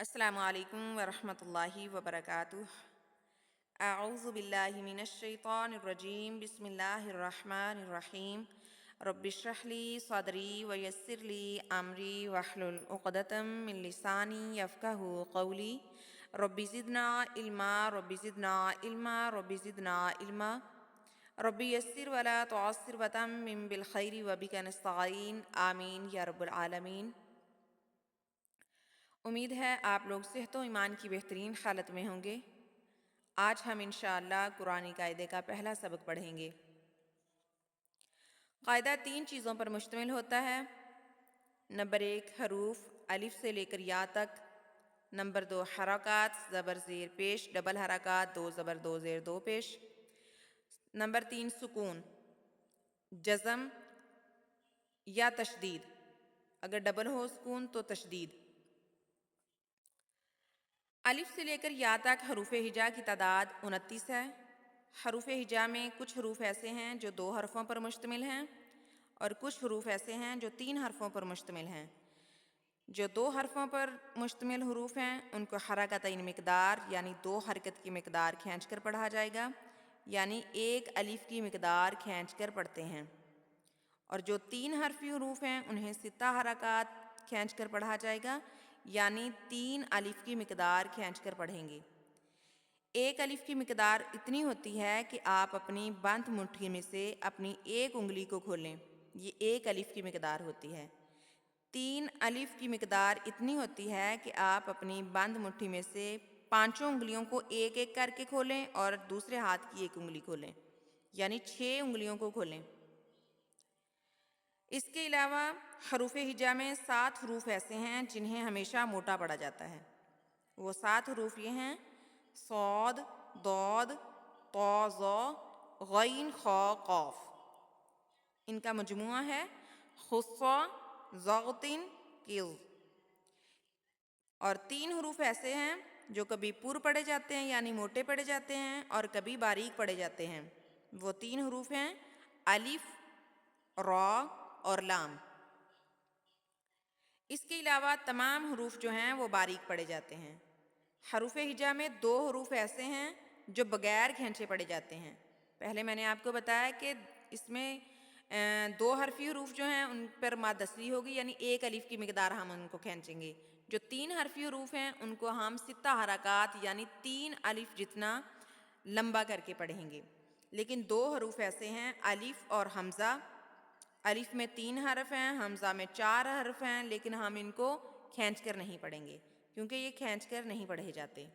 السلام علیکم ورحمۃ اللہ وبرکاتہ۔ اعوذ باللہ من الشیطان الرجیم، بسم اللہ الرحمن الرحیم۔ رب اشرح لی صدری ویسر لی امری واحلل عقدۃ من لسانی یفقہوا قولی۔ رب زدنا علما رب زدنا علما رب زدنا علما رب یسر ولا تعسر وتمم بالخیر وبک نستعین، آمین یا رب العالمین۔ امید ہے آپ لوگ صحت و ایمان کی بہترین حالت میں ہوں گے۔ آج ہم انشاءاللہ قرآن قاعدے کا پہلا سبق پڑھیں گے۔ قاعدہ 3 چیزوں پر مشتمل ہوتا ہے۔ نمبر 1 حروف الف سے لے کر یا تک۔ نمبر 2 حرکات زبر زیر پیش ڈبل حرکات 2 زبر 2 زیر 2 پیش۔ نمبر 3 سکون جزم یا تشدید، اگر ڈبل ہو سکون تو تشدید۔ الف سے لے کر یا تک حروف ہجا کی تعداد 29 ہے۔ حروف ہجا میں کچھ حروف ایسے ہیں جو 2 حرفوں پر مشتمل ہیں اور کچھ حروف ایسے ہیں جو 3 حرفوں پر مشتمل ہیں۔ جو 2 حرفوں پر مشتمل حروف ہیں ان کو حرکتین مقدار یعنی 2 حرکت کی مقدار کھینچ کر پڑھا جائے گا، یعنی 1 الف کی مقدار کھینچ کر پڑھتے ہیں۔ اور جو 3 حرفی حروف ہیں انہیں 6 حرکات کھینچ کر پڑھا جائے گا، یعنی 3 الف کی مقدار کھینچ کر پڑھیں گے۔ 1 الف کی مقدار اتنی ہوتی ہے کہ آپ اپنی بند مٹھی میں سے اپنی 1 انگلی کو کھولیں، یہ 1 الف کی مقدار ہوتی ہے۔ 3 الف کی مقدار اتنی ہوتی ہے کہ آپ اپنی بند مٹھی میں سے 5 انگلیوں کو ایک ایک کر کے کھولیں اور دوسرے ہاتھ کی 1 انگلی کھولیں، یعنی 6 انگلیوں کو کھولیں۔ اس کے علاوہ حروف ہجا میں 7 حروف ایسے ہیں جنہیں ہمیشہ موٹا پڑھا جاتا ہے۔ وہ 7 حروف یہ ہیں: صاد، ضاد، طا، ظا، غین، خا، قاف۔ ان کا مجموعہ ہے خصا، ضغطن، کظ۔ اور 3 حروف ایسے ہیں جو کبھی پر پڑھے جاتے ہیں یعنی موٹے پڑھے جاتے ہیں اور کبھی باریک پڑھے جاتے ہیں۔ وہ 3 حروف ہیں الف، را اور لام۔ اس کے علاوہ تمام حروف جو ہیں وہ باریک پڑھے جاتے ہیں۔ حروف ہجا میں 2 حروف ایسے ہیں جو بغیر کھینچے پڑھے جاتے ہیں۔ پہلے میں نے آپ کو بتایا کہ اس میں 2 حرفی حروف جو ہیں ان پر ماد اصلی ہوگی، یعنی 1 الف کی مقدار ہم ان کو کھینچیں گے۔ جو 3 حرفی حروف ہیں ان کو ہم 6 حرکات یعنی 3 الف جتنا لمبا کر کے پڑھیں گے۔ لیکن 2 حروف ایسے ہیں الف اور حمزہ۔ الف میں 3 حرف ہیں، حمزہ میں 4 حرف ہیں، لیکن ہم ان کو کھینچ کر نہیں پڑھیں گے کیونکہ یہ کھینچ کر نہیں پڑھے جاتے۔